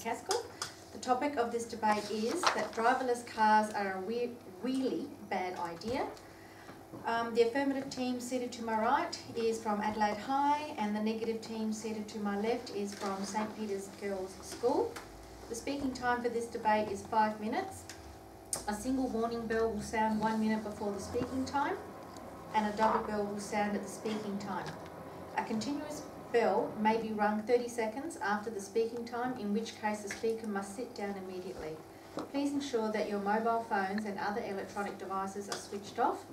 Caskell. The topic of this debate is that driverless cars are a really bad idea. The affirmative team seated to my right is from Adelaide High, and the negative team seated to my left is from St. Peter's Girls School. The speaking time for this debate is 5 minutes. A single warning bell will sound 1 minute before the speaking time, and a double bell will sound at the speaking time. A continuous bell may be rung 30 seconds after the speaking time, in which case the speaker must sit down immediately. Please ensure that your mobile phones and other electronic devices are switched off.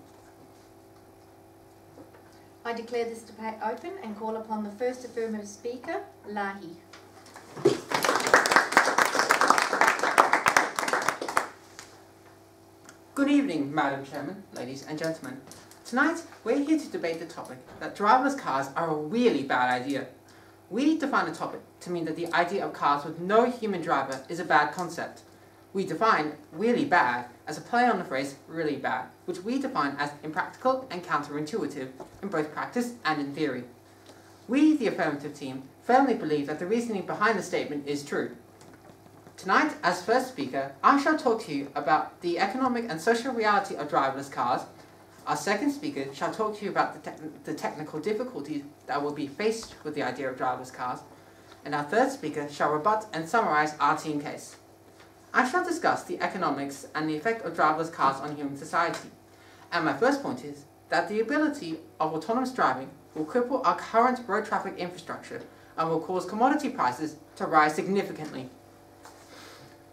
I declare this debate open and call upon the first affirmative speaker, Lahi. Good evening, Madam Chairman, ladies and gentlemen. Tonight, we're here to debate the topic that driverless cars are a really bad idea. We define the topic to mean that the idea of cars with no human driver is a bad concept. We define really bad as a play on the phrase really bad, which we define as impractical and counterintuitive in both practice and in theory. We, the affirmative team, firmly believe that the reasoning behind the statement is true. Tonight, as first speaker, I shall talk to you about the economic and social reality of driverless cars. Our second speaker shall talk to you about the technical difficulties that will be faced with the idea of driverless cars. And our third speaker shall rebut and summarize our team case. I shall discuss the economics and the effect of driverless cars on human society. And my first point is that the ability of autonomous driving will cripple our current road traffic infrastructure and will cause commodity prices to rise significantly.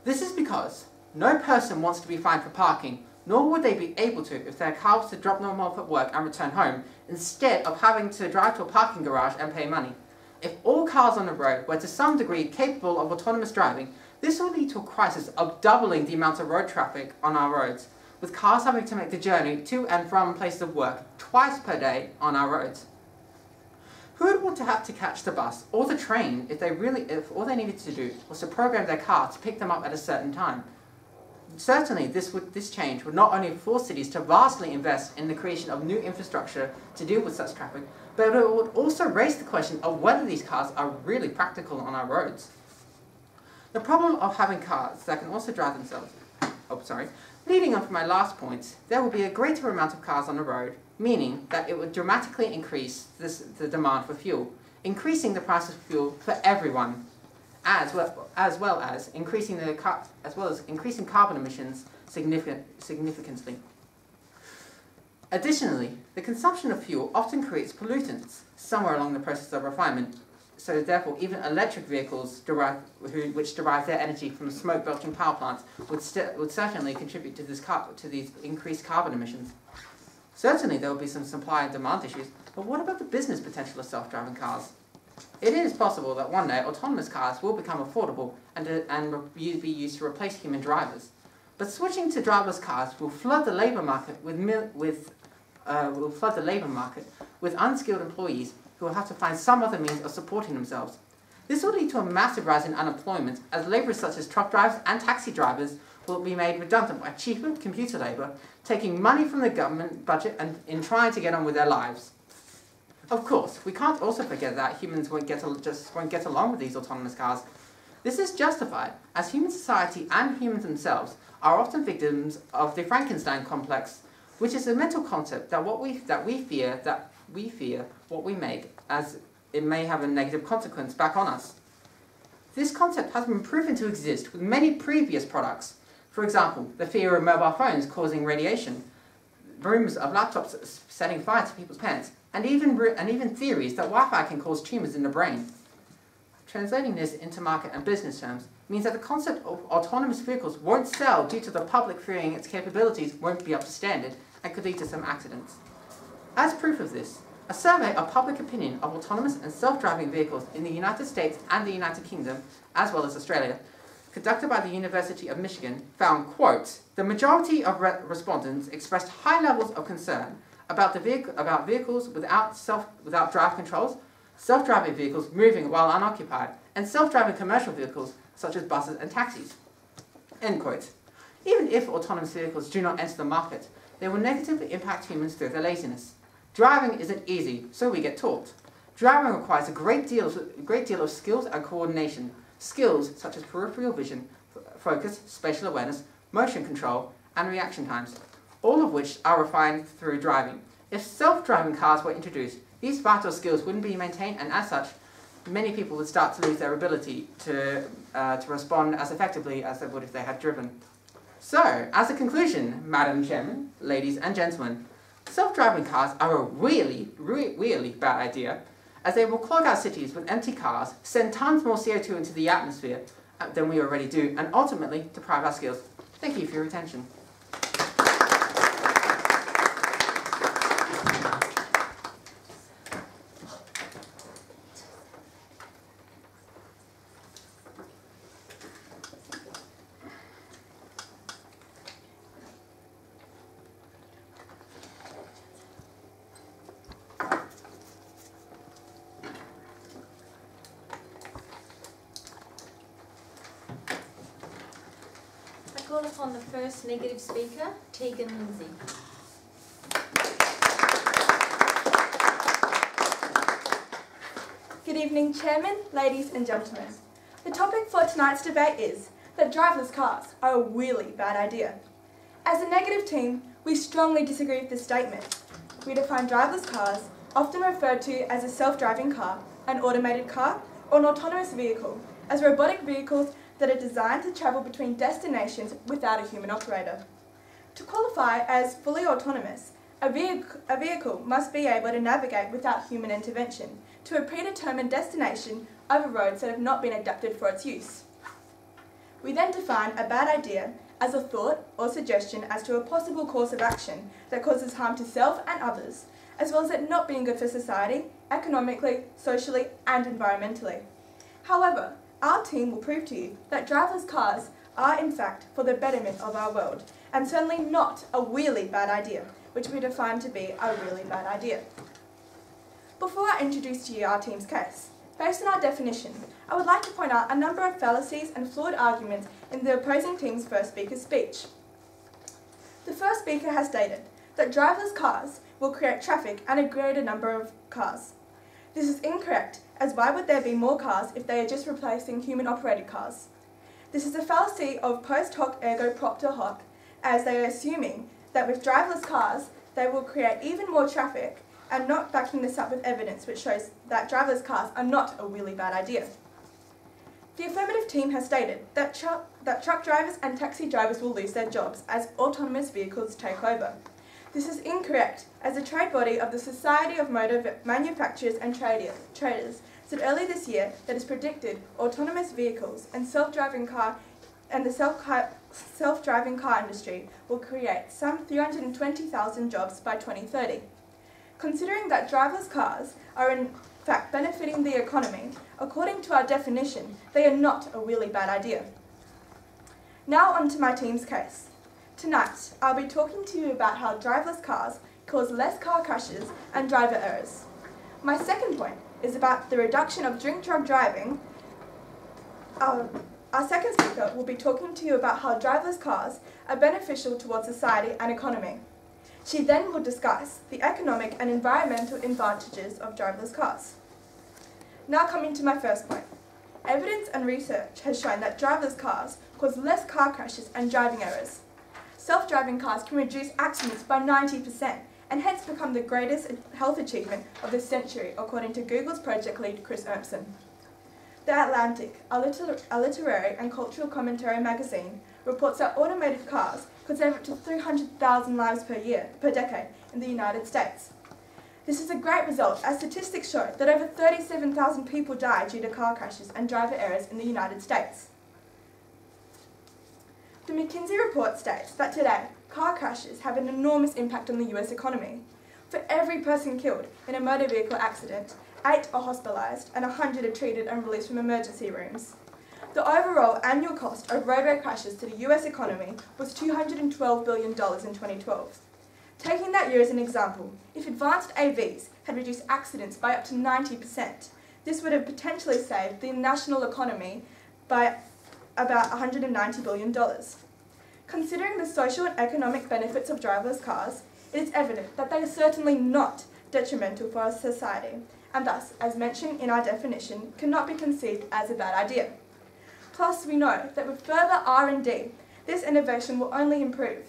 This is because no person wants to be fined for parking, nor would they be able to if their car was to drop them off at work and return home, instead of having to drive to a parking garage and pay money. If all cars on the road were to some degree capable of autonomous driving, this would lead to a crisis of doubling the amount of road traffic on our roads, with cars having to make the journey to and from places of work twice per day on our roads. Who would want to have to catch the bus or the train if all they needed to do was to program their car to pick them up at a certain time? Certainly, this change would not only force cities to vastly invest in the creation of new infrastructure to deal with such traffic, but it would also raise the question of whether these cars are really practical on our roads. The problem of having cars that can also drive themselves, leading on from my last point, there will be a greater amount of cars on the road, meaning that it would dramatically increase the demand for fuel, increasing the price of fuel for everyone, as well as increasing carbon emissions significantly. Additionally, the consumption of fuel often creates pollutants somewhere along the process of refinement. So therefore, even electric vehicles which derive their energy from smoke-belching power plants would certainly contribute to these increased carbon emissions. Certainly, there will be some supply and demand issues, but what about the business potential of self-driving cars? It is possible that one day autonomous cars will become affordable and be used to replace human drivers. But switching to driverless cars will flood the labour market with unskilled employees who will have to find some other means of supporting themselves. This will lead to a massive rise in unemployment, as labourers such as truck drivers and taxi drivers will be made redundant by cheaper computer labour, taking money from the government budget and in trying to get on with their lives. Of course, we can't also forget that humans won't get along with these autonomous cars. This is justified, as human society and humans themselves are often victims of the Frankenstein complex, which is a mental concept that we fear what we make, as it may have a negative consequence back on us. This concept has been proven to exist with many previous products. For example, the fear of mobile phones causing radiation, rumours of laptops setting fire to people's pens, and even theories that Wi-Fi can cause tumours in the brain. Translating this into market and business terms means that the concept of autonomous vehicles won't sell due to the public fearing its capabilities won't be up to standard and could lead to some accidents. As proof of this, a survey of public opinion of autonomous and self-driving vehicles in the United States and the United Kingdom, as well as Australia, conducted by the University of Michigan, found, quote, the majority of respondents expressed high levels of concern about vehicles without drive controls, self-driving vehicles moving while unoccupied, and self-driving commercial vehicles such as buses and taxis. End quote. Even if autonomous vehicles do not enter the market, they will negatively impact humans through their laziness. Driving isn't easy, so we get taught. Driving requires a great deal of skills and coordination, skills such as peripheral vision, focus, spatial awareness, motion control, and reaction times, all of which are refined through driving. If self-driving cars were introduced, these vital skills wouldn't be maintained, and as such, many people would start to lose their ability to respond as effectively as they would if they had driven. So, as a conclusion, Madam Chairman, ladies and gentlemen, self-driving cars are a really bad idea, as they will clog our cities with empty cars, send tons more CO2 into the atmosphere than we already do, and ultimately deprive our skills. Thank you for your attention. I call upon the first negative speaker, Tegan Lindsay. Good evening, Chairman, ladies and gentlemen. The topic for tonight's debate is that driverless cars are a really bad idea. As a negative team, we strongly disagree with this statement. We define driverless cars, often referred to as a self-driving car, an automated car, or an autonomous vehicle, as robotic vehicles that are designed to travel between destinations without a human operator. To qualify as fully autonomous, a vehicle must be able to navigate without human intervention to a predetermined destination over roads that have not been adapted for its use. We then define a bad idea as a thought or suggestion as to a possible course of action that causes harm to self and others, as well as it not being good for society, economically, socially, and environmentally. However, our team will prove to you that driverless cars are in fact for the betterment of our world, and certainly not a really bad idea, which we define to be a really bad idea. Before I introduce to you our team's case, based on our definition, I would like to point out a number of fallacies and flawed arguments in the opposing team's first speaker's speech. The first speaker has stated that driverless cars will create traffic and a greater number of cars. This is incorrect, as why would there be more cars if they are just replacing human-operated cars? This is a fallacy of post hoc ergo propter hoc, as they are assuming that with driverless cars, they will create even more traffic and not backing this up with evidence which shows that driverless cars are not a really bad idea. The affirmative team has stated that truck drivers and taxi drivers will lose their jobs as autonomous vehicles take over. This is incorrect, as the trade body of the Society of Motor Manufacturers and Traders said earlier this year that it's predicted autonomous vehicles and self-driving car industry will create some 320,000 jobs by 2030. Considering that driverless cars are in fact benefiting the economy, according to our definition, they are not a really bad idea. Now on to my team's case. Tonight, I'll be talking to you about how driverless cars cause less car crashes and driver errors. My second point is about the reduction of drink-drug driving. Our second speaker will be talking to you about how driverless cars are beneficial towards society and economy. She then will discuss the economic and environmental advantages of driverless cars. Now coming to my first point. Evidence and research has shown that driverless cars cause less car crashes and driving errors. Self-driving cars can reduce accidents by 90% and hence become the greatest health achievement of the century, according to Google's project lead Chris Urmson. The Atlantic, a literary and cultural commentary magazine, reports that automated cars could save up to 300,000 lives per decade in the United States. This is a great result, as statistics show that over 37,000 people die due to car crashes and driver errors in the United States. The McKinsey report states that today, car crashes have an enormous impact on the US economy. For every person killed in a motor vehicle accident, 8 are hospitalised and 100 are treated and released from emergency rooms. The overall annual cost of roadway crashes to the US economy was $212 billion in 2012. Taking that year as an example, if advanced AVs had reduced accidents by up to 90%, this would have potentially saved the national economy by about $190 billion. Considering the social and economic benefits of driverless cars, it is evident that they are certainly not detrimental for our society, and thus, as mentioned in our definition, cannot be conceived as a bad idea. Plus, we know that with further R&D, this innovation will only improve.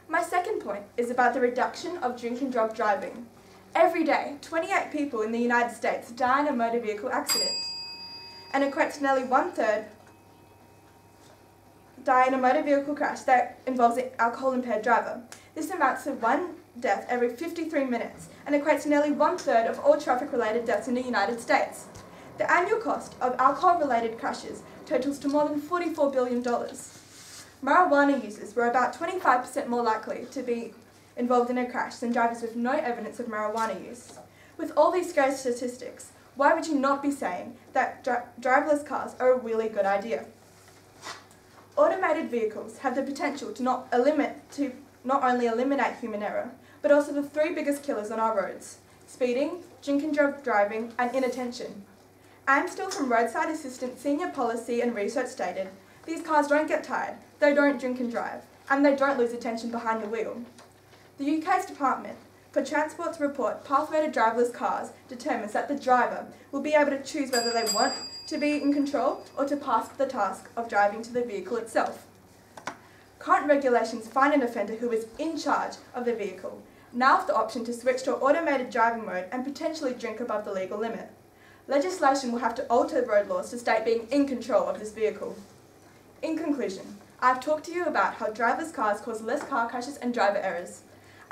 My second point is about the reduction of drink and drug driving. Every day, 28 people in the United States die in a motor vehicle accident, and equates to nearly 1/3 die in a motor vehicle crash that involves an alcohol-impaired driver. This amounts to 1 death every 53 minutes and equates to nearly 1/3 of all traffic-related deaths in the United States. The annual cost of alcohol-related crashes totals to more than $44 billion. Marijuana users were about 25% more likely to be involved in a crash than drivers with no evidence of marijuana use. With all these scary statistics, why would you not be saying that driverless cars are a really good idea? Automated vehicles have the potential to not only eliminate human error, but also the 3 biggest killers on our roads: speeding, drink and drug driving, and inattention. Amstel from Roadside Assistant Senior Policy and Research stated, "These cars don't get tired, they don't drink and drive, and they don't lose attention behind the wheel." The UK's Department for Transport's report, Pathway to Driverless Cars, determines that the driver will be able to choose whether they want to be in control or to pass the task of driving to the vehicle itself. Current regulations fine an offender who is in charge of the vehicle, now have the option to switch to automated driving mode and potentially drink above the legal limit. Legislation will have to alter road laws to state being in control of this vehicle. In conclusion, I've talked to you about how driverless cars cause less car crashes and driver errors.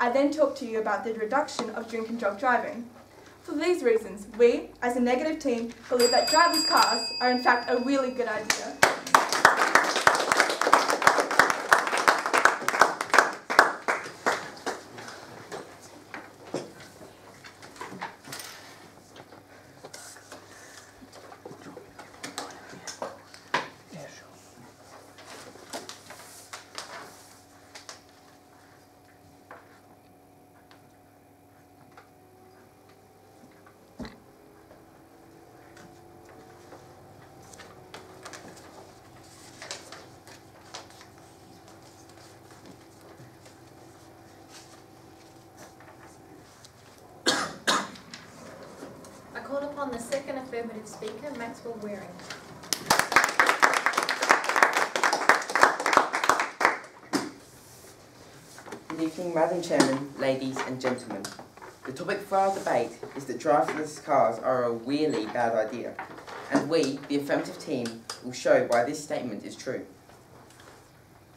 I then talked to you about the reduction of drink and drug driving. For these reasons, we, as a negative team, believe that driverless cars are in fact a really good idea. I call upon the second affirmative speaker, Maxwell Waring. Good evening, Madam Chairman, ladies and gentlemen. The topic for our debate is that driverless cars are a really bad idea, and we, the affirmative team, will show why this statement is true.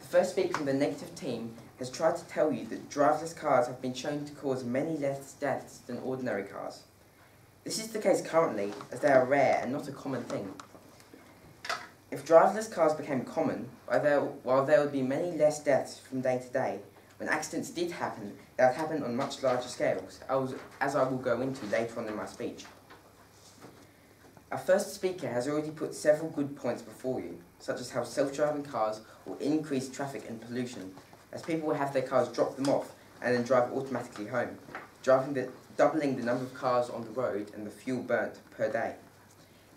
The first speaker from the negative team has tried to tell you that driverless cars have been shown to cause many less deaths than ordinary cars. This is the case currently, as they are rare and not a common thing. If driverless cars became common, while there would be many less deaths from day to day, when accidents did happen, they would happen on much larger scales, as I will go into later on in my speech. Our first speaker has already put several good points before you, such as how self-driving cars will increase traffic and pollution, as people will have their cars drop them off and then drive automatically home, doubling the number of cars on the road and the fuel burnt per day.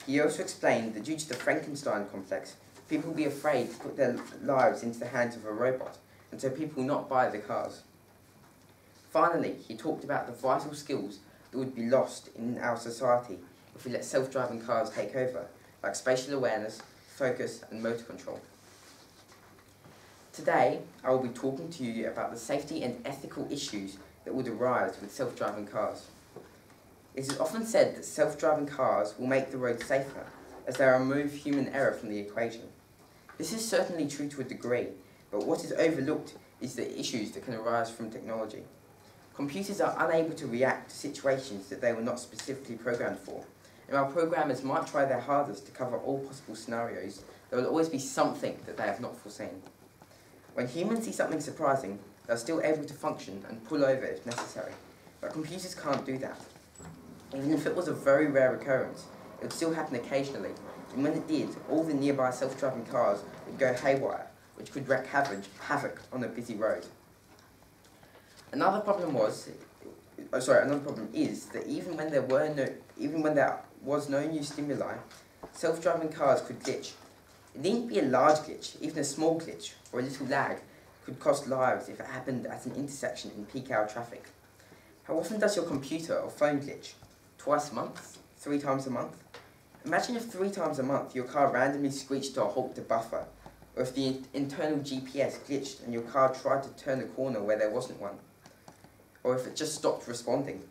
He also explained that due to the Frankenstein complex, people will be afraid to put their lives into the hands of a robot, and so people will not buy the cars. Finally, he talked about the vital skills that would be lost in our society if we let self-driving cars take over, like spatial awareness, focus and motor control. Today, I will be talking to you about the safety and ethical issues that would arise with self-driving cars. It is often said that self-driving cars will make the road safer, as they remove human error from the equation. This is certainly true to a degree, but what is overlooked is the issues that can arise from technology. Computers are unable to react to situations that they were not specifically programmed for, and while programmers might try their hardest to cover all possible scenarios, there will always be something that they have not foreseen. When humans see something surprising, they are still able to function and pull over if necessary, but computers can't do that. Even if it was a very rare occurrence, it would still happen occasionally, and when it did, all the nearby self-driving cars would go haywire, which could wreak havoc on a busy road. Another problem is that even when there was no new stimuli, self-driving cars could glitch. It needn't be a large glitch, even a small glitch, or a little lag, could cost lives if it happened at an intersection in peak hour traffic. How often does your computer or phone glitch? Twice a month? 3 times a month? Imagine if 3 times a month your car randomly screeched to a halt to buffer, or if the internal GPS glitched and your car tried to turn a corner where there wasn't one, or if it just stopped responding.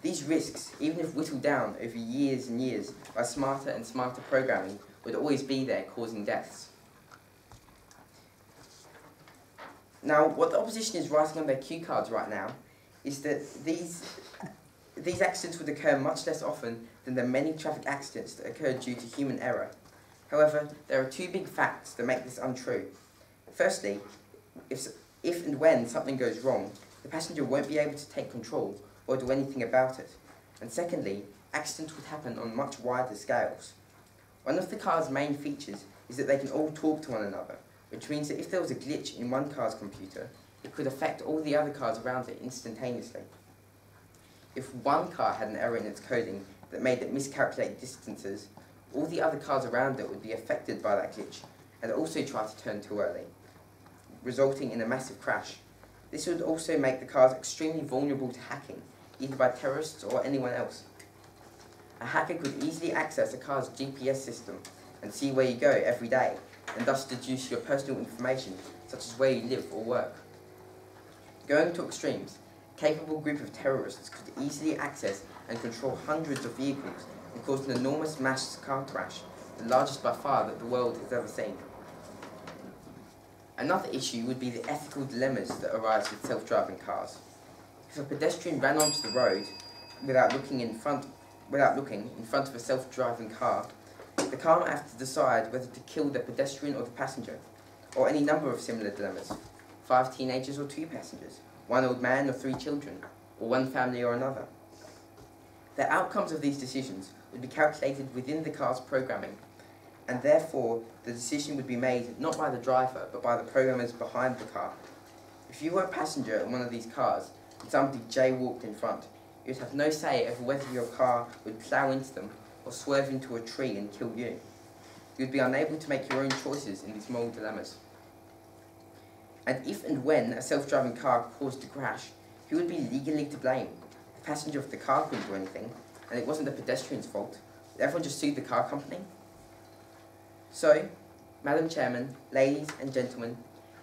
These risks, even if whittled down over years and years by smarter and smarter programming, would always be there, causing deaths. Now, what the opposition is writing on their cue cards right now is that these accidents would occur much less often than the many traffic accidents that occur due to human error. However, there are 2 big facts that make this untrue. Firstly, if and when something goes wrong, the passenger won't be able to take control or do anything about it. And secondly, accidents would happen on much wider scales. One of the car's main features is that they can all talk to one another, which means that if there was a glitch in one car's computer, it could affect all the other cars around it instantaneously. If one car had an error in its coding that made it miscalculate distances, all the other cars around it would be affected by that glitch and also try to turn too early, resulting in a massive crash. This would also make the cars extremely vulnerable to hacking, either by terrorists or anyone else. A hacker could easily access a car's GPS system and see where you go every day, and thus deduce your personal information, such as where you live or work. Going to extremes, a capable group of terrorists could easily access and control hundreds of vehicles and cause an enormous mass car crash, the largest by far that the world has ever seen. Another issue would be the ethical dilemmas that arise with self-driving cars. If a pedestrian ran onto the road without looking in front of a self-driving car, the car might have to decide whether to kill the pedestrian or the passenger, or any number of similar dilemmas: 5 teenagers or 2 passengers, 1 old man or 3 children, or 1 family or another. The outcomes of these decisions would be calculated within the car's programming, and therefore the decision would be made not by the driver but by the programmers behind the car. If you were a passenger in one of these cars and somebody jaywalked in front, you would have no say over whether your car would plough into them or swerve into a tree and kill you. You would be unable to make your own choices in these moral dilemmas. And if and when a self-driving car caused a crash, who would be legally to blame? The passenger of the car couldn't do anything, and it wasn't the pedestrian's fault. Did everyone just sue the car company? So, Madam Chairman, ladies and gentlemen,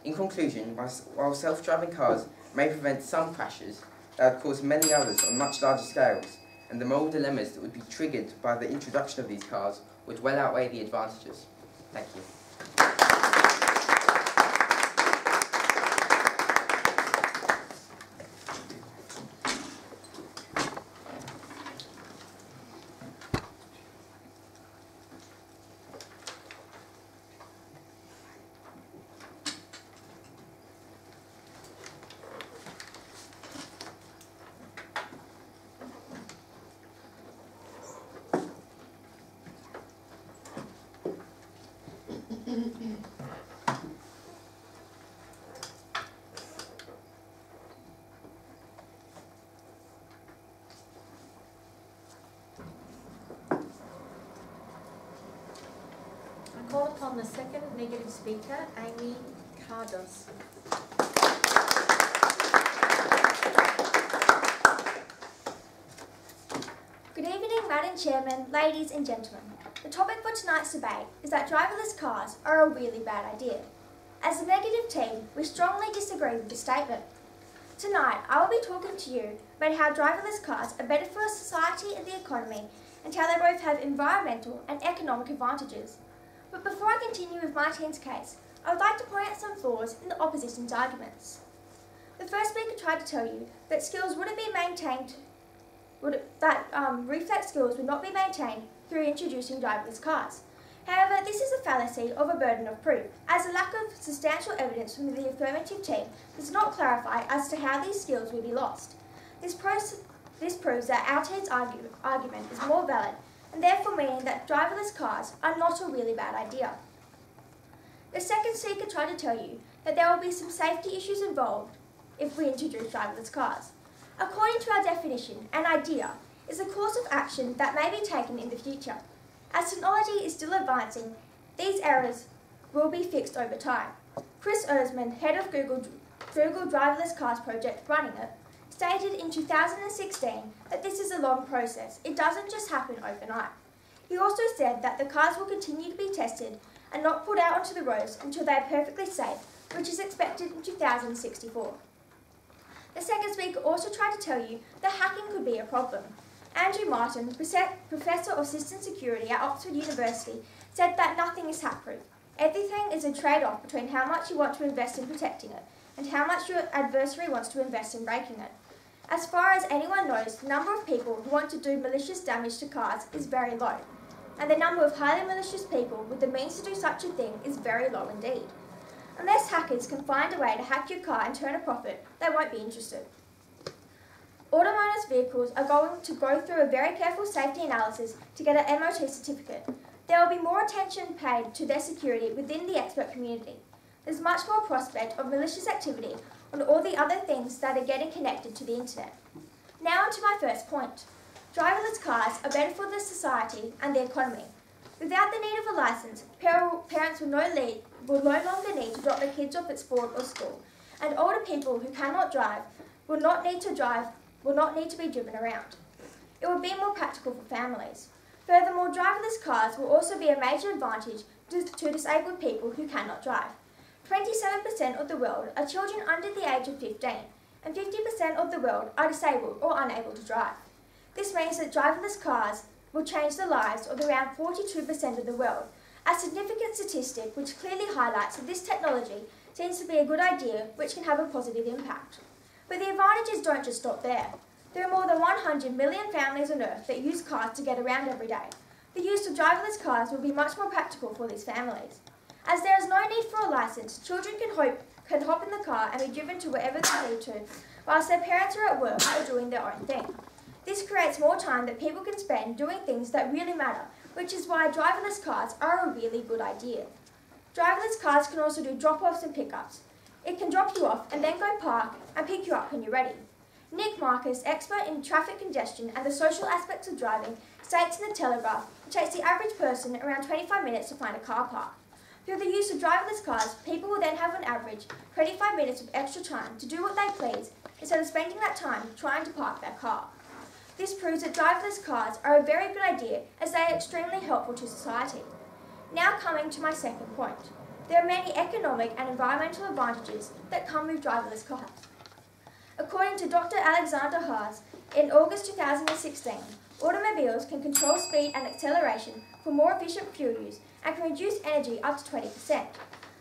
in conclusion, while self-driving cars may prevent some crashes, they would cause many others on much larger scales, and the moral dilemmas that would be triggered by the introduction of these cars would well outweigh the advantages. Thank you. I call upon the second negative speaker, Amy Cardos. Good evening, Madam Chairman, ladies and gentlemen. The topic for tonight's debate is that driverless cars are a really bad idea. As a negative team, we strongly disagree with this statement. Tonight, I will be talking to you about how driverless cars are better for society and the economy, and how they both have environmental and economic advantages. But before I continue with my team's case, I would like to point out some flaws in the opposition's arguments. The first speaker tried to tell you that skills wouldn't be maintained, reflex skills would not be maintained through introducing driverless cars. However, this is a fallacy of a burden of proof, as a lack of substantial evidence from the affirmative team does not clarify as to how these skills will be lost. This proves that our team's argument is more valid, and therefore meaning that driverless cars are not a really bad idea. The second speaker tried to tell you that there will be some safety issues involved if we introduce driverless cars. According to our definition, an idea is a course of action that may be taken in the future. As technology is still advancing, these errors will be fixed over time. Chris Erzman, head of Google driverless cars project running it, stated in 2016 that this is a long process. It doesn't just happen overnight. He also said that the cars will continue to be tested and not put out onto the roads until they are perfectly safe, which is expected in 2064. The second speaker also tried to tell you that hacking could be a problem. Andrew Martin, Professor of System Security at Oxford University, said that nothing is hack-proof. Everything is a trade-off between how much you want to invest in protecting it and how much your adversary wants to invest in breaking it. As far as anyone knows, the number of people who want to do malicious damage to cars is very low, and the number of highly malicious people with the means to do such a thing is very low indeed. Unless hackers can find a way to hack your car and turn a profit, they won't be interested. Autonomous vehicles are going to go through a very careful safety analysis to get an MOT certificate. There will be more attention paid to their security within the expert community. There's much more prospect of malicious activity on all the other things that are getting connected to the internet. Now on to my first point. Driverless cars are better for the society and the economy. Without the need of a licence, parents will no longer need to drop their kids off at sport or school, and older people who cannot drive will not need to be driven around. It will be more practical for families. Furthermore, driverless cars will also be a major advantage to disabled people who cannot drive. 27% of the world are children under the age of 15, and 50% of the world are disabled or unable to drive. This means that driverless cars will change the lives of around 42% of the world, a significant statistic which clearly highlights that this technology seems to be a good idea which can have a positive impact. But the advantages don't just stop there. There are more than 100 million families on Earth that use cars to get around every day. The use of driverless cars will be much more practical for these families. As there is no need for a licence, children can hop in the car and be driven to wherever they need to, whilst their parents are at work or doing their own thing. This creates more time that people can spend doing things that really matter, which is why driverless cars are a really good idea. Driverless cars can also do drop-offs and pick-ups. It can drop you off and then go park and pick you up when you're ready. Nick Marcus, expert in traffic congestion and the social aspects of driving, states in the Telegraph it takes the average person around 25 minutes to find a car park. Through the use of driverless cars, people will then have an average 25 minutes of extra time to do what they please instead of spending that time trying to park their car. This proves that driverless cars are a very good idea as they are extremely helpful to society. Now coming to my second point. There are many economic and environmental advantages that come with driverless cars. According to Dr. Alexander Haas, in August 2016, automobiles can control speed and acceleration for more efficient fuel use and can reduce energy up to 20%.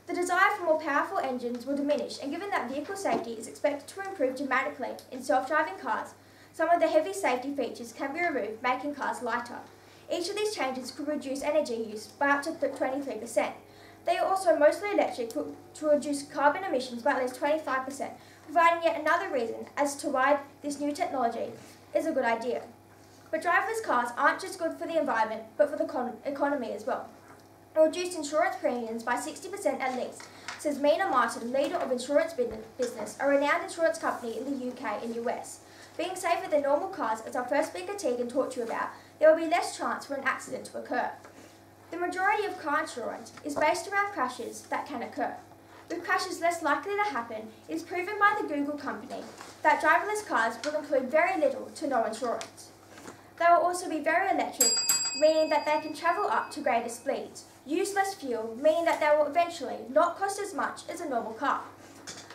The desire for more powerful engines will diminish, and given that vehicle safety is expected to improve dramatically in self-driving cars, some of the heavy safety features can be removed, making cars lighter. Each of these changes could reduce energy use by up to 23%. They are also mostly electric to reduce carbon emissions by at least 25%, providing yet another reason as to why this new technology is a good idea. But driverless cars aren't just good for the environment, but for the economy as well. It will reduce insurance premiums by 60% at least, says Mina Martin, leader of insurance business, a renowned insurance company in the UK and US. Being safer than normal cars, as our first speaker Tegan taught you about, there will be less chance for an accident to occur. The majority of car insurance is based around crashes that can occur. With crashes less likely to happen, it is proven by the Google company that driverless cars will include very little to no insurance. They will also be very electric, meaning that they can travel up to greater speeds, use less fuel, meaning that they will eventually not cost as much as a normal car.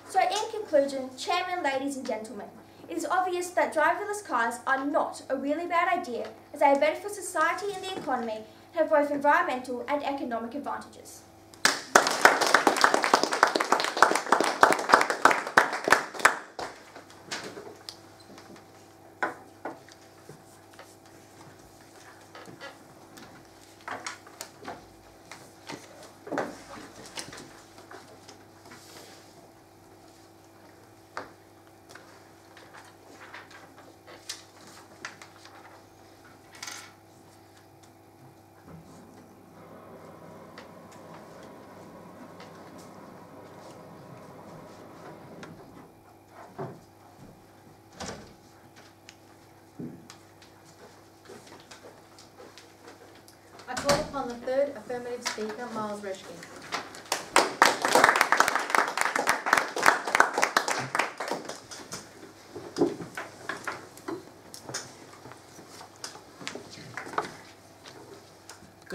So in conclusion, Chairman, ladies and gentlemen, it is obvious that driverless cars are not a really bad idea, as they are better for society and the economy and have both environmental and economic advantages. I call upon the third affirmative speaker, Miles Reshkin.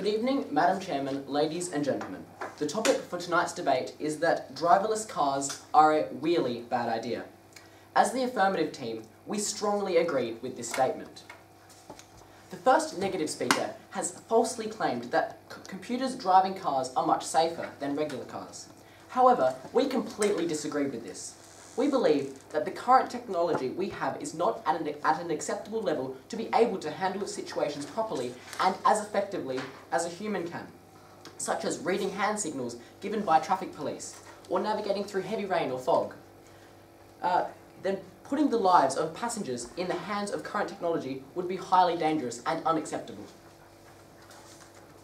Good evening, Madam Chairman, ladies and gentlemen. The topic for tonight's debate is that driverless cars are a really bad idea. As the affirmative team, we strongly agree with this statement. The first negative speaker has falsely claimed that computers driving cars are much safer than regular cars. However, we completely disagree with this. We believe that the current technology we have is not at an acceptable level to be able to handle situations properly and as effectively as a human can, such as reading hand signals given by traffic police, or navigating through heavy rain or fog. Then putting the lives of passengers in the hands of current technology would be highly dangerous and unacceptable.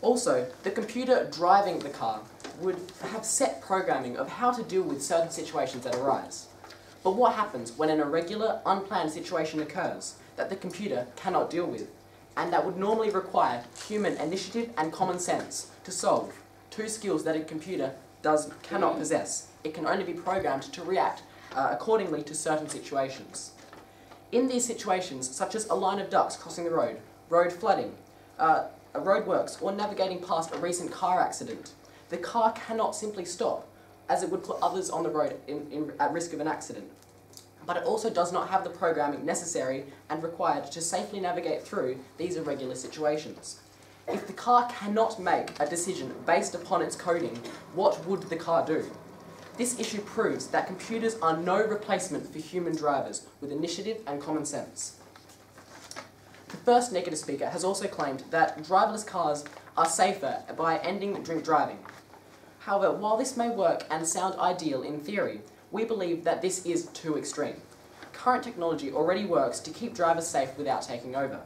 Also, the computer driving the car would have set programming of how to deal with certain situations that arise. But what happens when an irregular, unplanned situation occurs that the computer cannot deal with, and that would normally require human initiative and common sense to solve, two skills that a computer cannot possess? It can only be programmed to react accordingly to certain situations. In these situations, such as a line of ducks crossing the road flooding, roadworks, or navigating past a recent car accident, the car cannot simply stop, as it would put others on the road at risk of an accident. But it also does not have the programming necessary and required to safely navigate through these irregular situations. If the car cannot make a decision based upon its coding, what would the car do? This issue proves that computers are no replacement for human drivers with initiative and common sense. The first negative speaker has also claimed that driverless cars are safer by ending drink driving. However, while this may work and sound ideal in theory, we believe that this is too extreme. Current technology already works to keep drivers safe without taking over.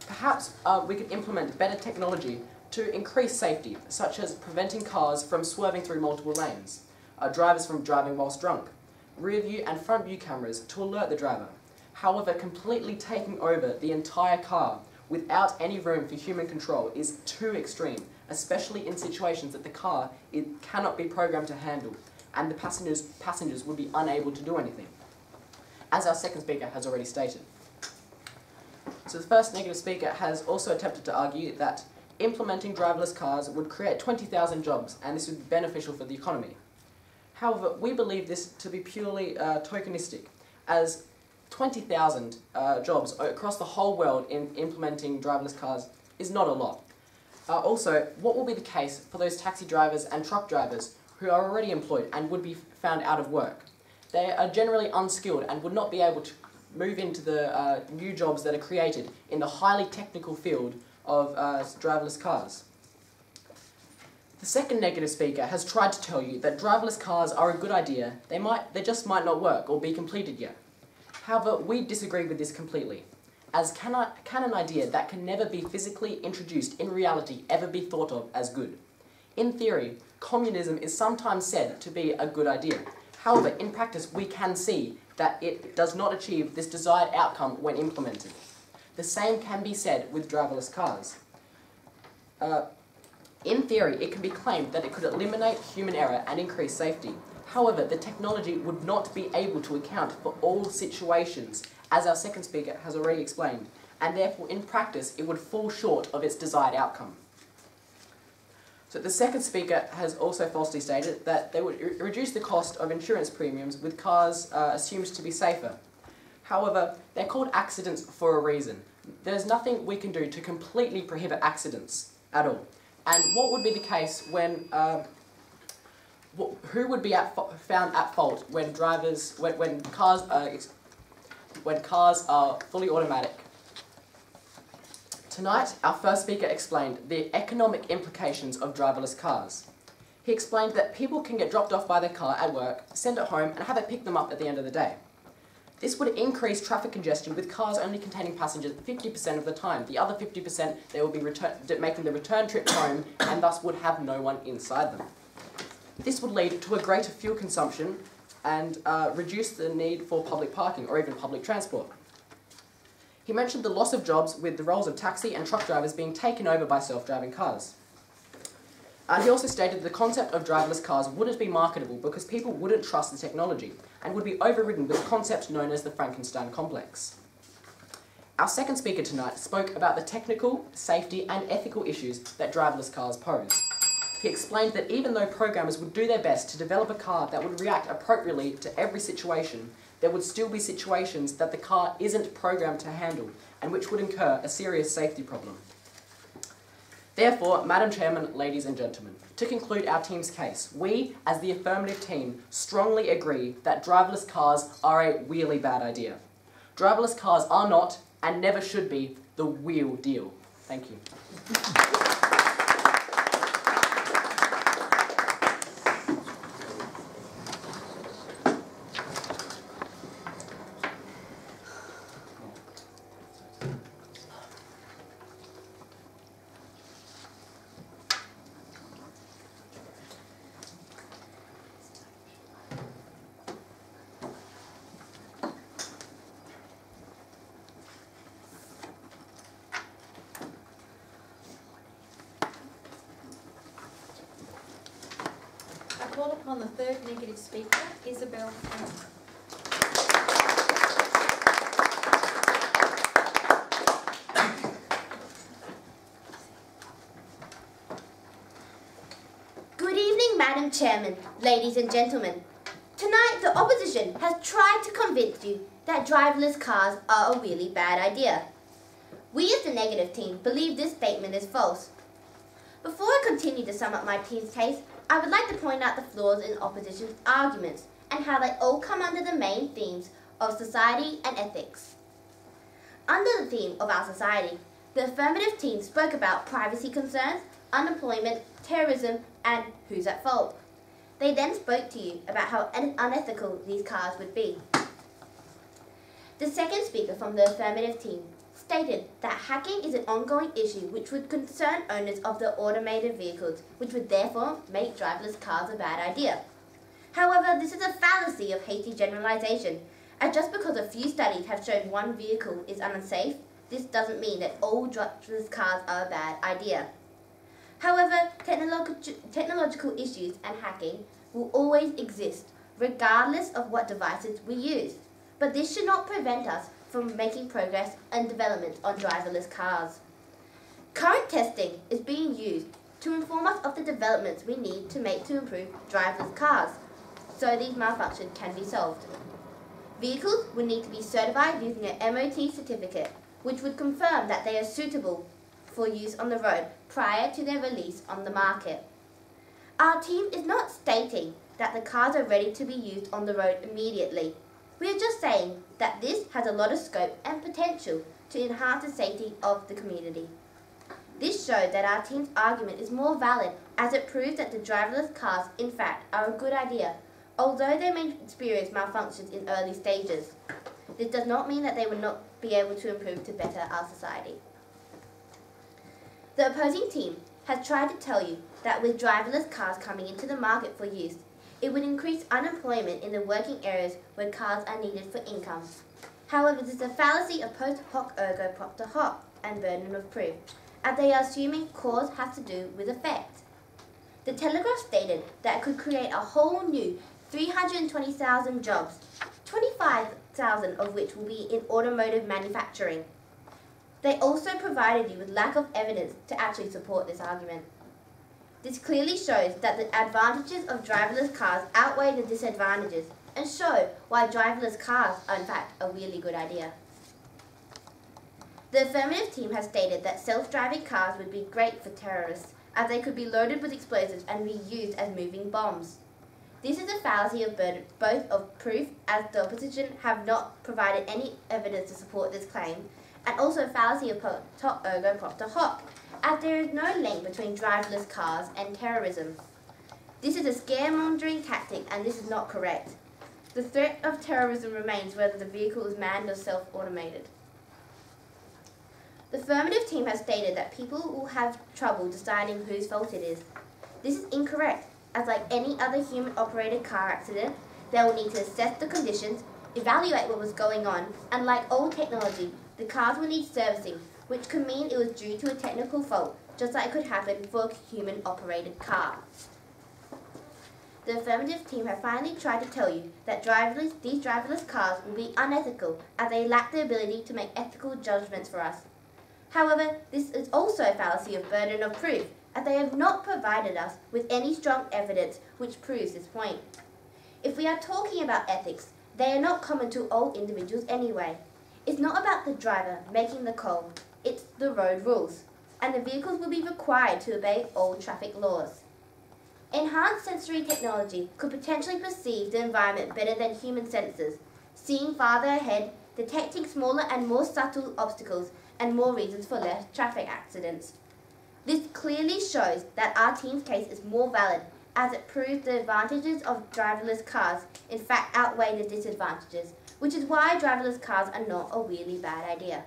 Perhaps we could implement better technology to increase safety, such as preventing cars from swerving through multiple lanes, drivers from driving whilst drunk, rear view and front view cameras to alert the driver. However, completely taking over the entire car without any room for human control is too extreme, especially in situations that the car cannot be programmed to handle, and the passengers would be unable to do anything, as our second speaker has already stated. So the first negative speaker has also attempted to argue that implementing driverless cars would create 20,000 jobs, and this would be beneficial for the economy. However, we believe this to be purely tokenistic, as 20,000 jobs across the whole world in implementing driverless cars is not a lot. Also, what will be the case for those taxi drivers and truck drivers who are already employed and would be found out of work? They are generally unskilled and would not be able to move into the new jobs that are created in the highly technical field of driverless cars. The second negative speaker has tried to tell you that driverless cars are a good idea, they just might not work or be completed yet. However, we disagree with this completely, as can an idea that can never be physically introduced in reality ever be thought of as good? In theory, communism is sometimes said to be a good idea. However, in practice, we can see that it does not achieve this desired outcome when implemented. The same can be said with driverless cars. In theory, it can be claimed that it could eliminate human error and increase safety. However, the technology would not be able to account for all situations, as our second speaker has already explained, and therefore, in practice, it would fall short of its desired outcome. So the second speaker has also falsely stated that they would reduce the cost of insurance premiums with cars assumed to be safer. However, they're called accidents for a reason. There's nothing we can do to completely prohibit accidents at all. And what would be the case when, who would be found at fault when cars are fully automatic? Tonight, our first speaker explained the economic implications of driverless cars. He explained that people can get dropped off by their car at work, send it home, and have it pick them up at the end of the day. This would increase traffic congestion with cars only containing passengers 50% of the time. The other 50%, they will be making the return trip home and thus would have no one inside them. This would lead to a greater fuel consumption and reduce the need for public parking or even public transport. He mentioned the loss of jobs with the roles of taxi and truck drivers being taken over by self-driving cars. He also stated the concept of driverless cars wouldn't be marketable because people wouldn't trust the technology and would be overridden with a concept known as the Frankenstein complex. Our second speaker tonight spoke about the technical, safety and ethical issues that driverless cars pose. He explained that even though programmers would do their best to develop a car that would react appropriately to every situation, there would still be situations that the car isn't programmed to handle and which would incur a serious safety problem. Therefore, Madam Chairman, ladies and gentlemen, to conclude our team's case, we, as the affirmative team, strongly agree that driverless cars are a really bad idea. Driverless cars are not, and never should be, the real deal. Thank you. I call upon the third negative speaker, Isabel Pembroke. Good evening, Madam Chairman, ladies and gentlemen. Tonight, the opposition has tried to convince you that driverless cars are a really bad idea. We as the negative team believe this statement is false. Before I continue to sum up my team's case, I would like to point out the flaws in opposition's arguments and how they all come under the main themes of society and ethics. Under the theme of our society, the affirmative team spoke about privacy concerns, unemployment, terrorism, and who's at fault. They then spoke to you about how unethical these cars would be. The second speaker from the affirmative team stated that hacking is an ongoing issue which would concern owners of the automated vehicles, which would therefore make driverless cars a bad idea. However, this is a fallacy of hasty generalization, and just because a few studies have shown one vehicle is unsafe, this doesn't mean that all driverless cars are a bad idea. However, technological issues and hacking will always exist, regardless of what devices we use. But this should not prevent us from making progress and development on driverless cars. Current testing is being used to inform us of the developments we need to make to improve driverless cars, so these malfunctions can be solved. Vehicles would need to be certified using an MOT certificate, which would confirm that they are suitable for use on the road prior to their release on the market. Our team is not stating that the cars are ready to be used on the road immediately. We are just saying that this has a lot of scope and potential to enhance the safety of the community. This showed that our team's argument is more valid as it proves that the driverless cars in fact are a good idea, although they may experience malfunctions in early stages. This does not mean that they will not be able to improve to better our society. The opposing team has tried to tell you that with driverless cars coming into the market for use, it would increase unemployment in the working areas where cars are needed for income. However, this is a fallacy of post hoc ergo propter hoc and burden of proof, as they are assuming cause has to do with effect. The Telegraph stated that it could create a whole new 320,000 jobs, 25,000 of which will be in automotive manufacturing. They also provided you with lack of evidence to actually support this argument. This clearly shows that the advantages of driverless cars outweigh the disadvantages and show why driverless cars are in fact a really good idea. The affirmative team has stated that self-driving cars would be great for terrorists as they could be loaded with explosives and be used as moving bombs. This is a fallacy of both of proof, as the opposition have not provided any evidence to support this claim, and also a fallacy of hoc ergo propter hoc, as there is no link between driverless cars and terrorism. This is a scaremongering tactic and this is not correct. The threat of terrorism remains whether the vehicle is manned or self-automated. The affirmative team has stated that people will have trouble deciding whose fault it is. This is incorrect, as like any other human-operated car accident, they will need to assess the conditions, evaluate what was going on, and like all technology, the cars will need servicing, which could mean it was due to a technical fault, just like it could happen for a human-operated car. the affirmative team have finally tried to tell you that these driverless cars will be unethical as they lack the ability to make ethical judgments for us. However, this is also a fallacy of burden of proof, as they have not provided us with any strong evidence which proves this point. If we are talking about ethics, they are not common to all individuals anyway. It's not about the driver making the call, it's the road rules, and the vehicles will be required to obey all traffic laws. Enhanced sensory technology could potentially perceive the environment better than human sensors, seeing farther ahead, detecting smaller and more subtle obstacles, and more reasons for less traffic accidents. This clearly shows that our team's case is more valid, as it proves the advantages of driverless cars in fact outweigh the disadvantages, which is why driverless cars are not a really bad idea.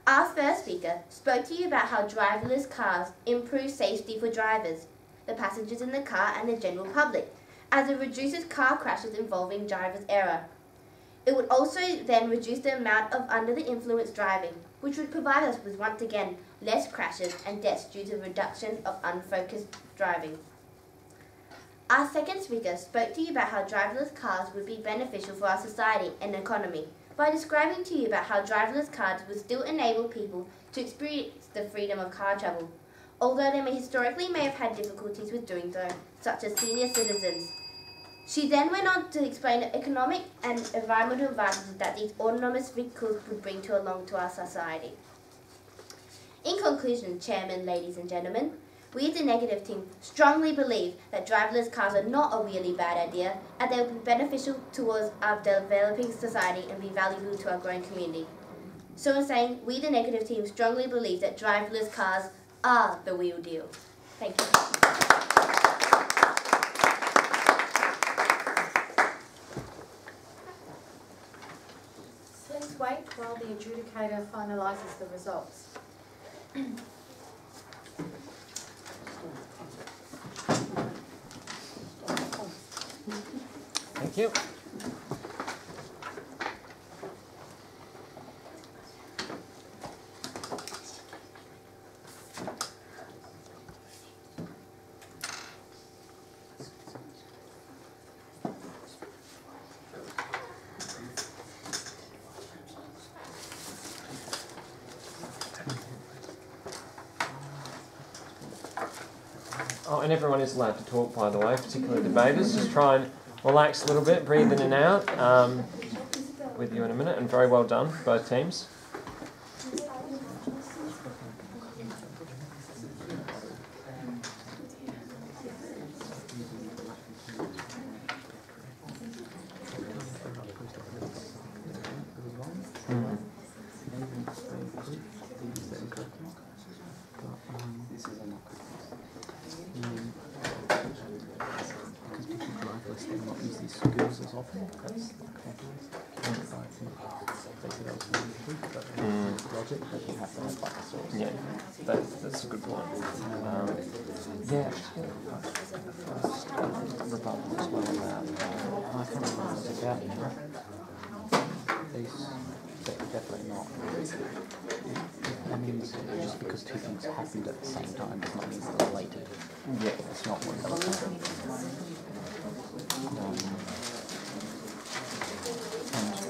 Our first speaker spoke to you about how driverless cars improve safety for drivers, the passengers in the car and the general public, as it reduces car crashes involving driver's error. It would also then reduce the amount of under the influence driving, which would provide us with, once again, less crashes and deaths due to reduction of unfocused driving. Our second speaker spoke to you about how driverless cars would be beneficial for our society and economy by describing to you about how driverless cars would still enable people to experience the freedom of car travel, although they historically may have had difficulties with doing so, such as senior citizens. She then went on to explain the economic and environmental advantages that these autonomous vehicles would bring along to our society. In conclusion, Chairman, ladies and gentlemen, we as the negative team strongly believe that driverless cars are not a really bad idea, and they will be beneficial towards our developing society and be valuable to our growing community. So in saying, we the negative team strongly believe that driverless cars are the real deal. Thank you. Please wait while the adjudicator finalises the results. Thank you. Oh, and everyone is allowed to talk, by the way, particularly debaters. Just try and relax a little bit, breathe in and out. With you in a minute, and very well done, both teams. Yeah, that's a good point. Yeah, rebuttal as well I think it's about these definitely not. I mean, just because two things happened at the same time does not mean they're related. Yeah, it's not what that was.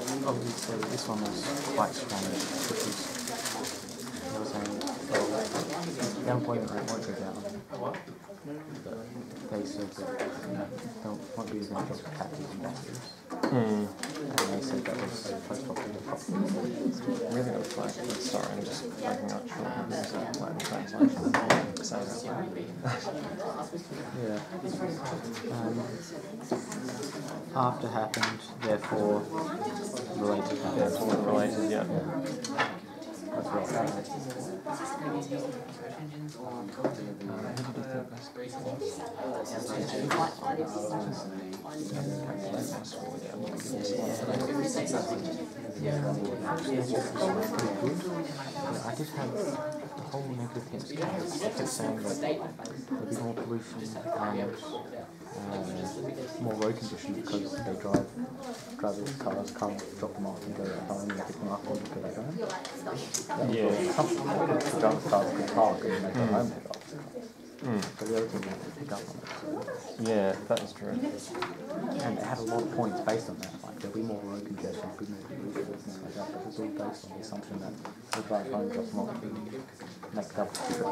And obviously this one was quite strange because they were saying, well, the unemployment rate won't go down, but they said that they won't be as many jobs for captains and doctors. And they said that was so post-operative the problem. Really good flag. Sorry, I'm just making up sure this is a Latin translation. So yeah. After happened, therefore related happened. therefore related, yeah. That's right. I did have the whole negative things kept saying that there'll be more pollution and more road conditions because they driverless cars can't drop them off and go home and pick them up and go back home. Yeah. Driverless cars can park and make their home pick up. So the other team had to pick up on it. Yeah, that is true. And it had a lot of points based on that. Like there'll be more road congestion, there'll be more pollution, things like that. But it's all based on the assumption that the drive home just not be make double trips.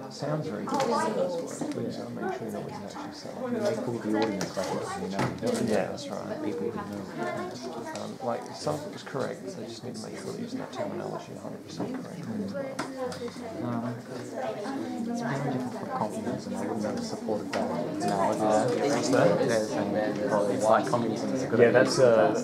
Sounds very good. So make sure you know what you actually say. They pull the audience back into Yeah, that's right. people who know. Like, something is correct, so they just need to make sure they're using that terminology 100% correctly as well. It's very difficult for confidence, and I wouldn't have supported that analogy. What's that? They're saying that it's like communism is a good Yeah, idea. that's not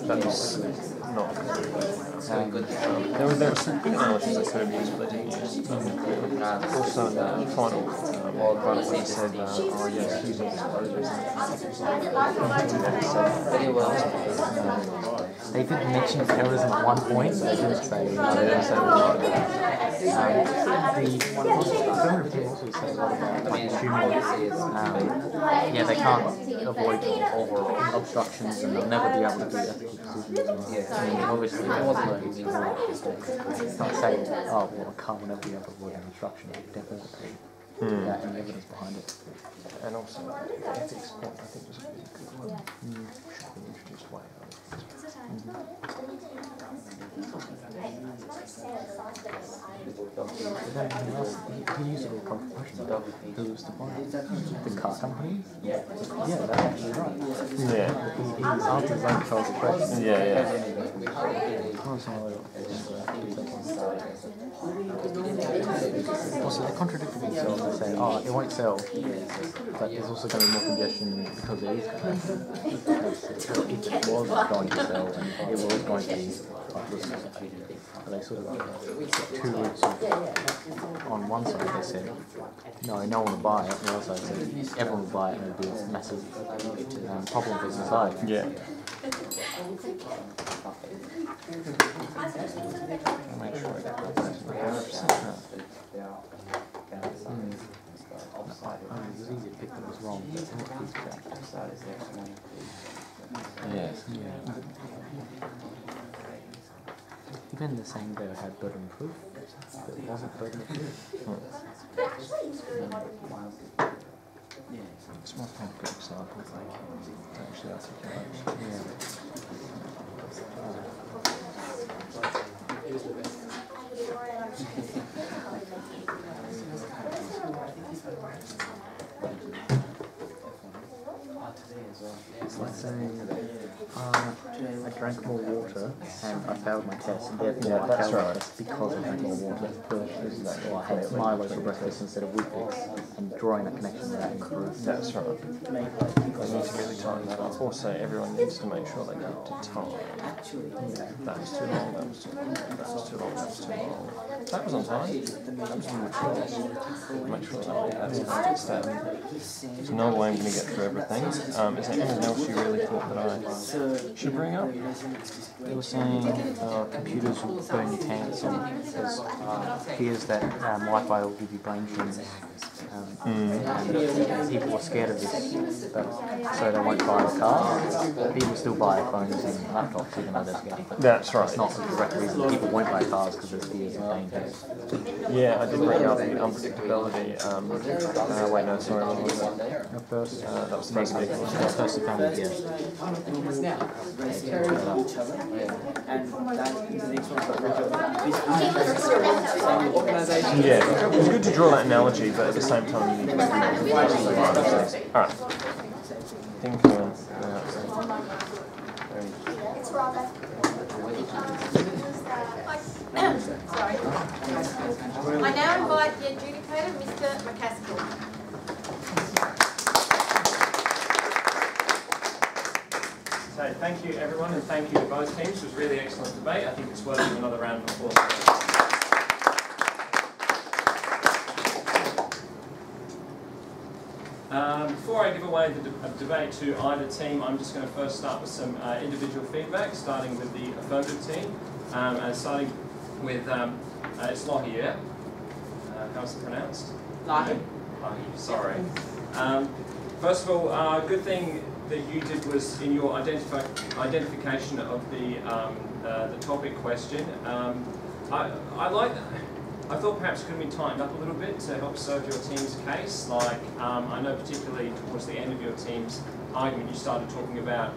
good. There were some good analogies that could have used, but they didn't use. Also, in the final they said, oh yes, using explosives. They did mention terrorism at one point, but they didn't say. The affirmative team also said a lot about like tumors. Yeah, they can't avoid obstructions, and they'll never be able to do ethical decisions. I mean, obviously, it's not saying, oh, well, a car will never be able to avoid an obstruction. Definitely, without any evidence behind it. And also, the ethics point, I think, was a really good one. Should be introduced way earlier. He used it all controversial. Who was to blame? The car company? Yeah, that's actually right. Yeah. He answered his own choice of question. Yeah. Also, they contradicted themselves. They say, oh, it won't sell, but there's also going to be more congestion because it is congestion. If it was going to sell, and it was going to be but they sort of two routes on one side they said no one will buy it, and the other side said everyone will buy it and it'll be a massive problem for society. Yeah. Make sure I get that 100%. It was easy to pick that was wrong, but what he's back. Yes. Yeah. Even the saying they had burden of proof, but it wasn't burden of proof. It's more kind of good example, like, to actually articulate. Yeah. It's like saying, I drank more water and I failed my test, and therefore I failed my test because I drank more water. Or I had Milo for breakfast instead of Weet-Bix, and drawing that connection without any proof. That's right. They need to really tighten that up. Also, everyone needs to make sure they keep to time. That was too long, that was too long, that was too long, that was too long. That was on time. That was on the choice. Make sure that that's step. There's no way I'm going to get through everything. Is there anything else you really thought that I should bring up? They were saying computers will burn your pants on because fears that Wi-Fi will give you brain tumors. And people are scared of this, but, so they won't buy a car. But people still buy phones and laptops even though they're scared. That's right. It's not the direct reason people won't buy cars because there's fears of brain tumors. Yeah, I did bring up the unpredictability. Wait, no, sorry, what was that? The first, That was the first vehicle. first accounting, yeah. Yeah, it's good to draw that analogy, but at the same time you need to make it. Alright. Think It's Robert. Sorry. I now invite the adjudicator, Mr. McCaskill. So thank you everyone, and thank you to both teams. It was really excellent debate. I think it's worthy of another round of applause. Before I give away the debate to either team, I'm just going to first start with some individual feedback, starting with the affirmative team, and starting with it's Lockie, yeah? how's it pronounced? Lahi. Lahi, sorry. First of all, good thing that you did was in your identification of the topic question. I thought perhaps it could be tightened up a little bit to help serve your team's case. Like, I know particularly towards the end of your team's argument, you started talking about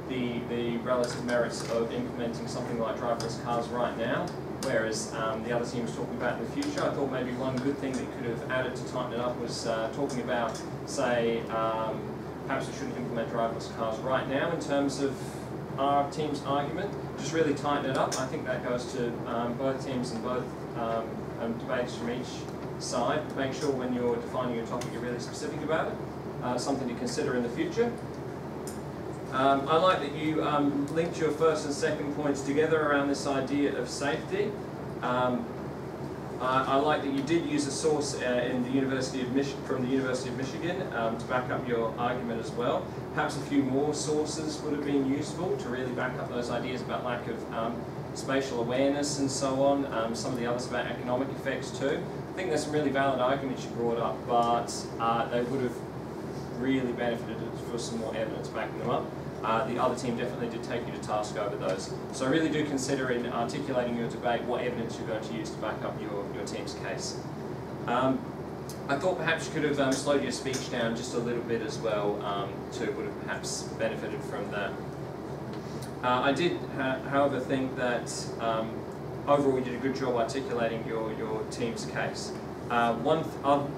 the relative merits of implementing something like driverless cars right now, whereas the other team was talking about in the future. I thought maybe one good thing that you could have added to tighten it up was talking about, say, perhaps we shouldn't implement driverless cars right now in terms of our team's argument. Just really tighten it up. I think that goes to both teams and both debates from each side. Make sure when you're defining your topic you're really specific about it. Something to consider in the future. I like that you linked your first and second points together around this idea of safety. I like that you did use a source in the University of from the University of Michigan to back up your argument as well. Perhaps a few more sources would have been useful to really back up those ideas about lack of spatial awareness and so on. Some of the others about economic effects too. I think there's some really valid arguments you brought up, but they would have really benefited for some more evidence backing them up. The other team definitely did take you to task over those. So really do consider in articulating your debate what evidence you're going to use to back up your team's case. I thought perhaps you could have slowed your speech down just a little bit as well, too, would have perhaps benefited from that. I did, however, think that overall you did a good job articulating your team's case. One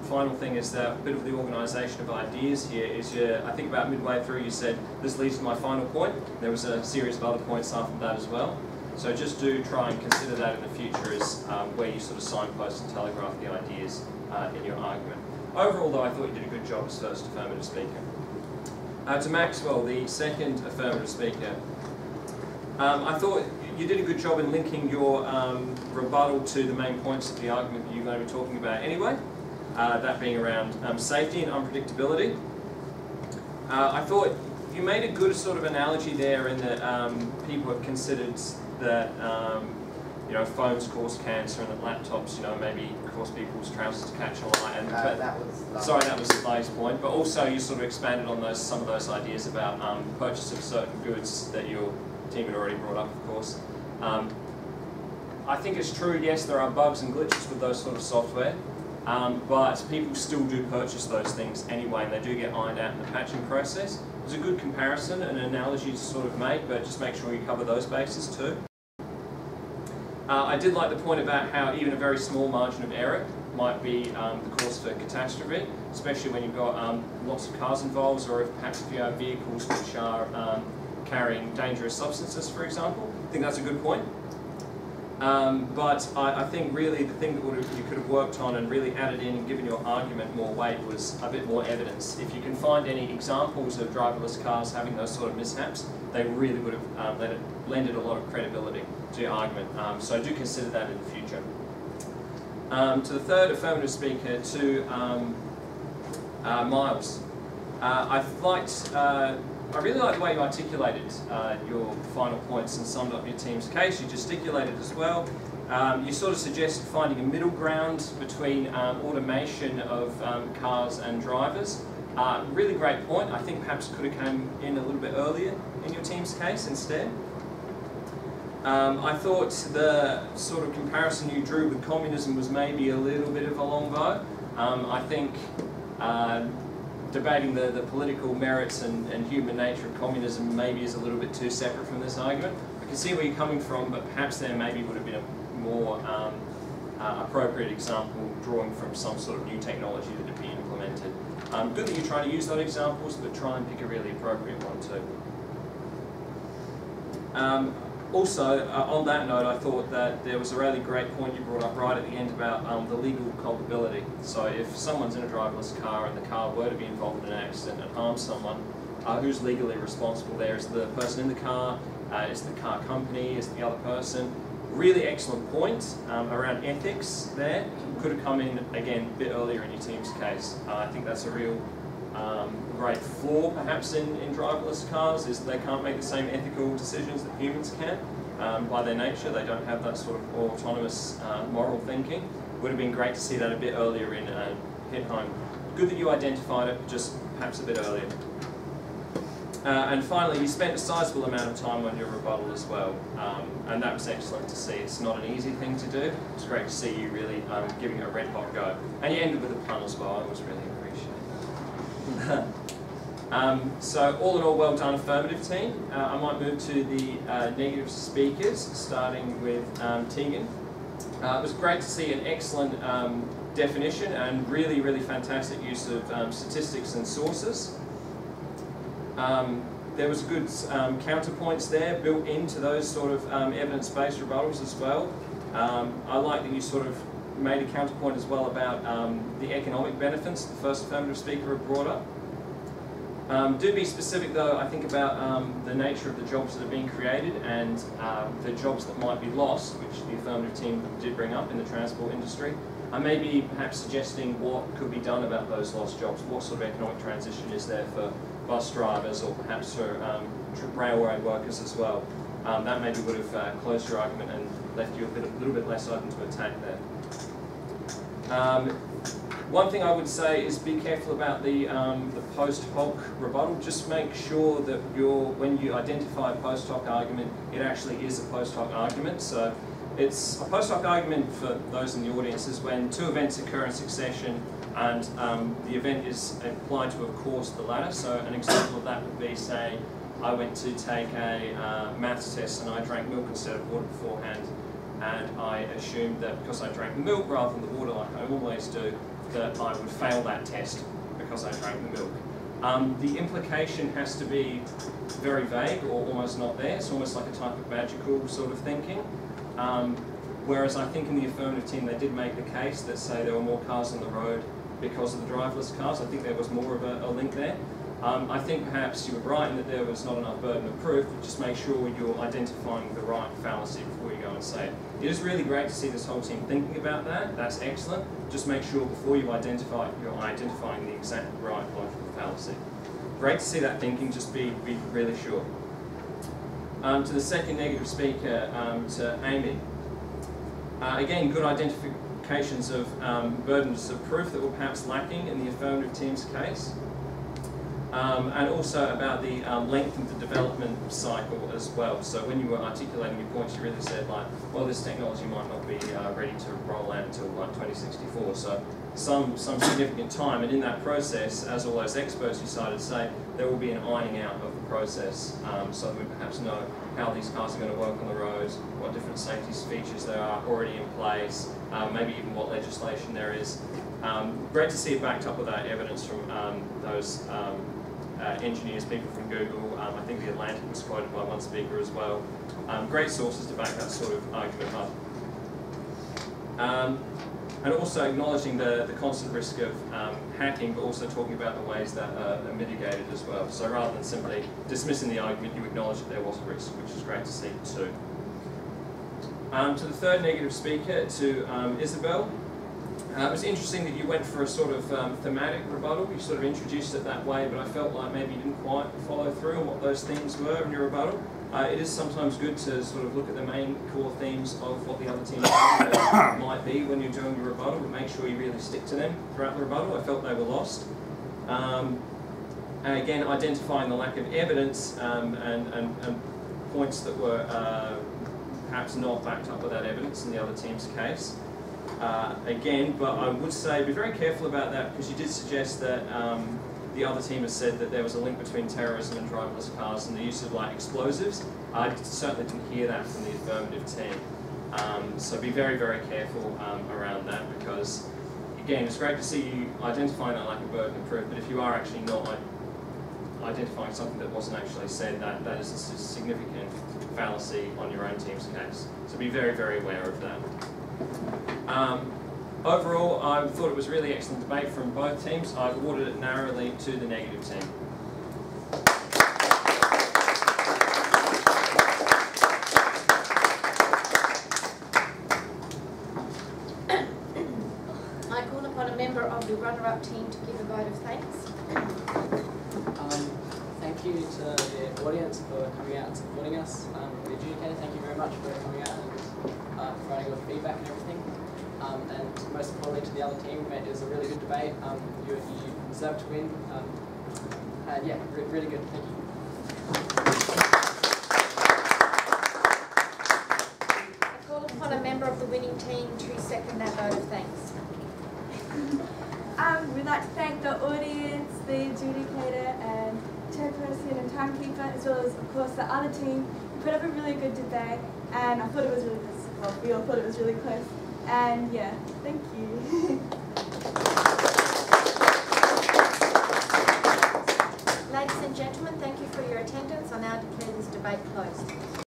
final thing is that a bit of the organisation of ideas here is, I think about midway through you said, this leads to my final point. There was a series of other points after that as well. So just do try and consider that in the future as where you sort of signpost and telegraph the ideas in your argument. Overall though, I thought you did a good job as first affirmative speaker. To Maxwell, the second affirmative speaker, I thought you did a good job in linking your rebuttal to the main points of the argument that you're going to be talking about anyway, that being around safety and unpredictability. I thought you made a good sort of analogy there in that people have considered that phones cause cancer and that laptops maybe cause people's trousers to catch on light. And, that was sorry, that was Lai's point. But also you sort of expanded on some of those ideas about purchase of certain goods that your team had already brought up, of course. I think it's true, yes, there are bugs and glitches with those sort of software, but people still do purchase those things anyway, and they do get ironed out in the patching process. It's a good comparison and an analogy to sort of make, but just make sure you cover those bases too. I did like the point about how even a very small margin of error might be the cause for catastrophe, especially when you've got lots of cars involved, or perhaps if you have vehicles which are carrying dangerous substances, for example. I think that's a good point. But I think really the thing that you could have worked on and really added in and given your argument more weight was a bit more evidence. If you can find any examples of driverless cars having those sort of mishaps, they really would have lended a lot of credibility to your argument. So do consider that in the future. To the third affirmative speaker, to Miles. I really like the way you articulated your final points and summed up your team's case. You gesticulated as well. You sort of suggested finding a middle ground between automation of cars and drivers. Really great point. I think perhaps it could have come in a little bit earlier in your team's case instead. I thought the sort of comparison you drew with communism was maybe a little bit of a long bow. I think debating the political merits and human nature of communism maybe is a little bit too separate from this argument. I can see where you're coming from, but perhaps there maybe would have been a more appropriate example drawing from some sort of new technology that had been implemented. Good that you're trying to use those examples, but try and pick a really appropriate one too. Also, on that note, I thought that there was a really great point you brought up right at the end about the legal culpability. So if someone's in a driverless car and the car were to be involved in an accident and harm someone, who's legally responsible there? Is the person in the car? Is the car company? Is the other person? Really excellent point around ethics there. Could have come in, again, a bit earlier in your team's case. I think that's a real great flaw, perhaps, in driverless cars, is that they can't make the same ethical decisions that humans can. By their nature, they don't have that sort of autonomous moral thinking, would have been great to see that a bit earlier in hit home. Good that you identified it, just perhaps a bit earlier. And finally, you spent a sizable amount of time on your rebuttal as well, and that was excellent to see. It's not an easy thing to do. It's great to see you really giving it a red hot go. And you ended with a pun as well. I was really appreciated. So all in all, well done, affirmative team. I might move to the negative speakers, starting with Tegan. It was great to see an excellent definition and really, really fantastic use of statistics and sources. There was good counterpoints there built into those sort of evidence-based rebuttals as well. I like that you sort of made a counterpoint as well about the economic benefits the first affirmative speaker had brought up. Do be specific though, I think, about the nature of the jobs that are being created and the jobs that might be lost, which the affirmative team did bring up in the transport industry. Maybe perhaps suggesting what could be done about those lost jobs. What sort of economic transition is there for bus drivers or perhaps for railway workers as well. That maybe would have closed your argument and left you a little bit less open to attack there. One thing I would say is be careful about the post hoc rebuttal. Just make sure that when you identify a post hoc argument, it actually is a post hoc argument. So it's a post hoc argument, for those in the audience, is when two events occur in succession and the event is implied to have caused the latter. So an example of that would be, say, I went to take a maths test and I drank milk instead of water beforehand, and I assumed that because I drank milk rather than the water like I always do, that I would fail that test because I drank the milk. The implication has to be very vague or almost not there. It's almost like a type of magical sort of thinking. Whereas I think in the affirmative team they did make the case that, say, there were more cars on the road because of the driverless cars. I think there was more of a link there. I think perhaps you were right in that there was not enough burden of proof, but just make sure you're identifying the right fallacy before you go and say it. It is really great to see this whole team thinking about that. That's excellent. Just make sure before you identify it, you're identifying the exact right logical fallacy. Great to see that thinking, just be really sure. To the second negative speaker, to Amy. Again, good identifications of burdens of proof that were perhaps lacking in the affirmative team's case. And also about the length of the development cycle as well. So when you were articulating your points, you really said, like, well, this technology might not be ready to roll out until like 2064. So some significant time, and in that process, as all those experts you cited say, there will be an ironing out of the process, so that we perhaps know how these cars are going to work on the roads, what different safety features there are already in place, maybe even what legislation there is. Great to see it backed up with that evidence from those engineers, people from Google. I think the Atlantic was quoted by one speaker as well. Great sources to back that sort of argument up. And also acknowledging the constant risk of hacking, but also talking about the ways that are mitigated as well. So rather than simply dismissing the argument, you acknowledge that there was a risk, which is great to see too. To the third negative speaker, to Isabel. It was interesting that you went for a sort of thematic rebuttal. You sort of introduced it that way, but I felt like maybe you didn't quite follow through on what those themes were in your rebuttal. It is sometimes good to sort of look at the main core themes of what the other team might be when you're doing your rebuttal, but make sure you really stick to them throughout the rebuttal. I felt they were lost. Again, identifying the lack of evidence and points that were perhaps not backed up with that evidence in the other team's case. Again, but I would say be very careful about that, because you did suggest that the other team has said that there was a link between terrorism and driverless cars and the use of like explosives. I certainly didn't hear that from the affirmative team. So be very, very careful around that, because again, it's great to see you identifying that lack of burden of proof, but if you are actually not identifying something that wasn't actually said, that is a significant fallacy on your own team's case. So be very, very aware of that. Overall, I thought it was a really excellent debate from both teams. I awarded it narrowly to the negative team. I call upon a member of the runner-up team to give a vote of thanks. Thank you to the audience for coming out and supporting us. The adjudicator, thank you very much for coming out and providing your feedback and everything. and most importantly to the other team. It was a really good debate. You deserved to win. And yeah, really good. Thank you. I call upon a member of the winning team to second that vote of thanks. We'd like to thank the audience, the adjudicator and chairperson and timekeeper, as well as, of course, the other team. We put up a really good debate, and I thought it was really close. Well, we all thought it was really close. And yeah, thank you.